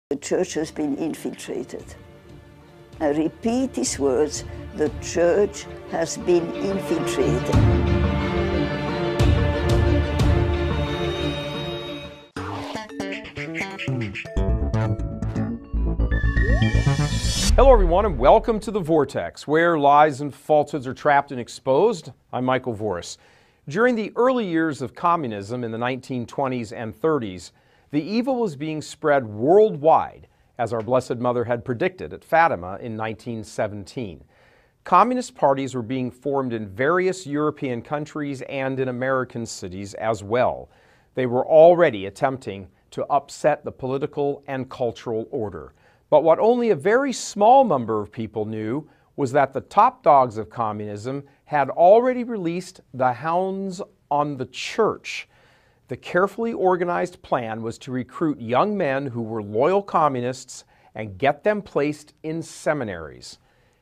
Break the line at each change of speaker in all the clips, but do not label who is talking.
The church has been infiltrated. I repeat these words, the church has been infiltrated.
Hello everyone and welcome to The Vortex, where lies and falsehoods are trapped and exposed. I'm Michael Voris. During the early years of communism in the 1920s and 30s, the evil was being spread worldwide, as our Blessed Mother had predicted at Fatima in 1917. Communist parties were being formed in various European countries and in American cities as well. They were already attempting to upset the political and cultural order. But what only a very small number of people knew was that the top dogs of communism had already released the hounds on the church. The carefully organized plan was to recruit young men who were loyal communists and get them placed in seminaries.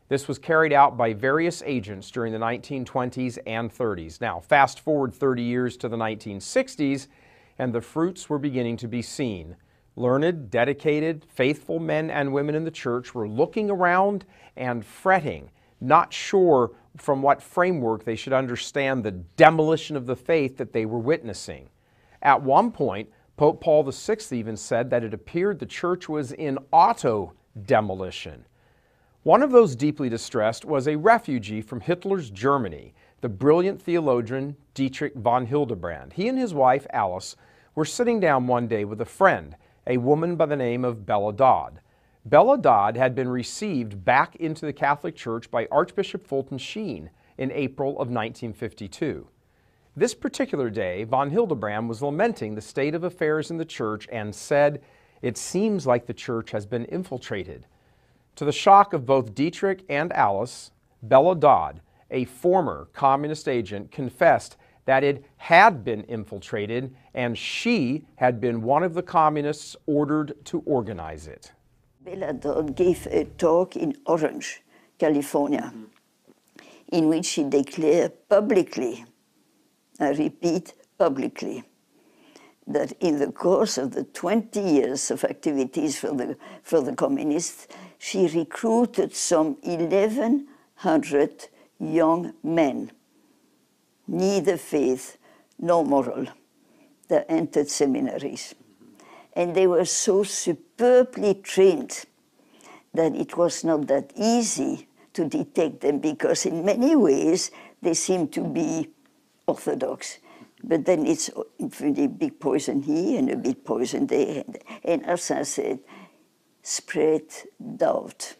This was carried out by various agents during the 1920s and 30s. Now, fast forward 30 years to the 1960s, and the fruits were beginning to be seen. Learned, dedicated, faithful men and women in the church were looking around and fretting, not sure from what framework they should understand the demolition of the faith that they were witnessing. At one point, Pope Paul VI even said that it appeared the church was in auto-demolition. One of those deeply distressed was a refugee from Hitler's Germany, the brilliant theologian Dietrich von Hildebrand. He and his wife, Alice, were sitting down one day with a friend, a woman by the name of Bella Dodd. Bella Dodd had been received back into the Catholic Church by Archbishop Fulton Sheen in April of 1952. This particular day, von Hildebrand was lamenting the state of affairs in the church and said, "It seems like the church has been infiltrated." To the shock of both Dietrich and Alice, Bella Dodd, a former communist agent, confessed that it had been infiltrated and she had been one of the communists ordered to organize it.
Bella Dodd gave a talk in Orange, California, in which she declared publicly, I repeat publicly, that in the course of the 20 years of activities for the communists, she recruited some 1,100 young men, neither faith nor moral, that entered seminaries. And they were so superbly trained that it was not that easy to detect them, because in many ways they seem to be orthodox. But then it's a big poison here and a big poison there. And as I said, spread doubt.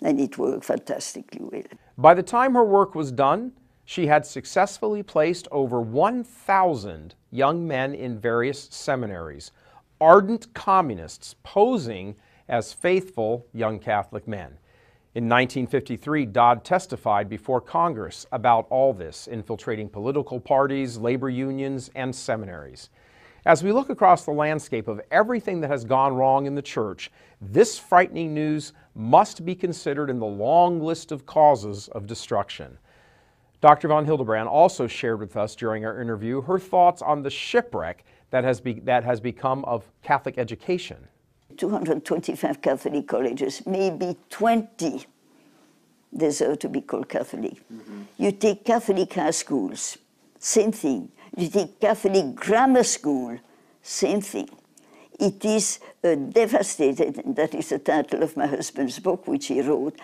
And it worked fantastically well.
By the time her work was done, she had successfully placed over 1,000 young men in various seminaries, ardent communists posing as faithful young Catholic men. In 1953, Dodd testified before Congress about all this, infiltrating political parties, labor unions, and seminaries. As we look across the landscape of everything that has gone wrong in the church, this frightening news must be considered in the long list of causes of destruction. Dr. von Hildebrand also shared with us during our interview her thoughts on the shipwreck that has become of Catholic education.
225 Catholic colleges, maybe 20 deserve to be called Catholic. You take Catholic high schools, same thing. You take Catholic grammar school, same thing. It is a devastated, and that is the title of my husband's book, which he wrote,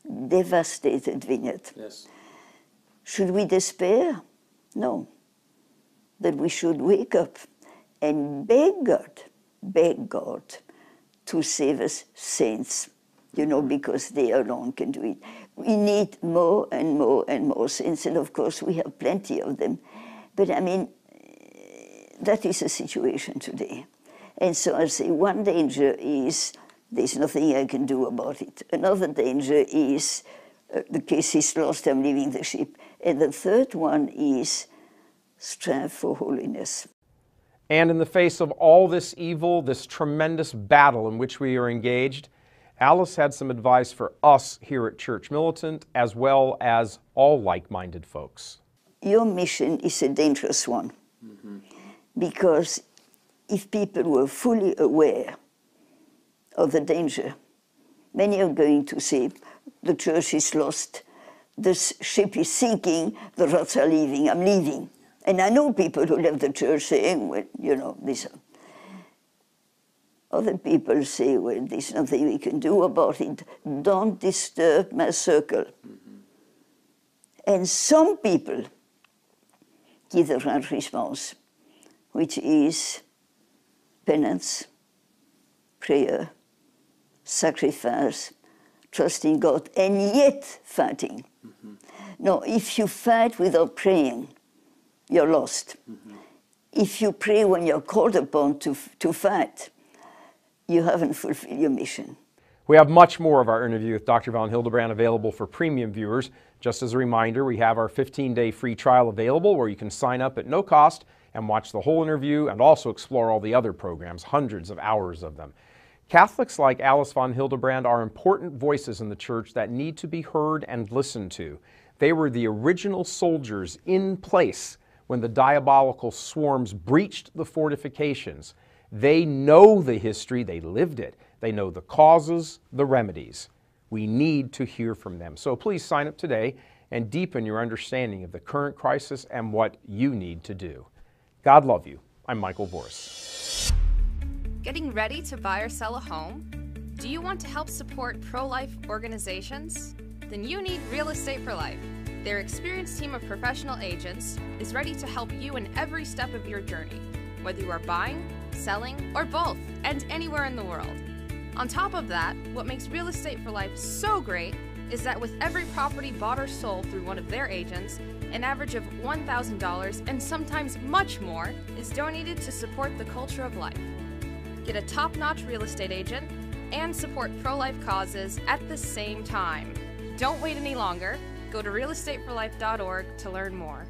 Devastated Vineyard. Yes. Should we despair? No. But we should wake up and beg God to save us saints, because they alone can do it. We need more and more and more saints, and of course we have plenty of them. But I mean, that is the situation today. And so I say one danger is there's nothing I can do about it. Another danger is the case is lost, I'm leaving the ship. And the third one is strive for holiness.
And in the face of all this evil, this tremendous battle in which we are engaged, Alice had some advice for us here at Church Militant, as well as all like-minded folks.
Your mission is a dangerous one, because if people were fully aware of the danger. Many are going to say, the church is lost, the ship is sinking, the rats are leaving, I'm leaving. And I know people who left the church saying, well, you know, this. Other people say, well, there's nothing we can do about it. Don't disturb my circle. Mm-hmm. And some people give the right response, which is penance, prayer, sacrifice, trusting God, and yet fighting. Mm-hmm. Now, if you fight without praying, you're lost. Mm-hmm. If you pray when you're called upon to fight, you haven't fulfilled your mission.
We have much more of our interview with Dr. von Hildebrand available for premium viewers. Just as a reminder, we have our 15-day free trial available where you can sign up at no cost and watch the whole interview and also explore all the other programs, hundreds of hours of them. Catholics like Alice von Hildebrand are important voices in the church that need to be heard and listened to. They were the original soldiers in place when the diabolical swarms breached the fortifications. They know the history, they lived it. They know the causes, the remedies. We need to hear from them. So please sign up today and deepen your understanding of the current crisis and what you need to do. God love you. I'm Michael Voris.
Getting ready to buy or sell a home? Do you want to help support pro-life organizations? Then you need Real Estate for Life. Their experienced team of professional agents is ready to help you in every step of your journey, whether you are buying, selling, or both, and anywhere in the world. On top of that, what makes Real Estate for Life so great is that with every property bought or sold through one of their agents, an average of $1,000 and sometimes much more is donated to support the culture of life. Get a top-notch real estate agent and support pro-life causes at the same time. Don't wait any longer. Go to realestateforlife.org to learn more.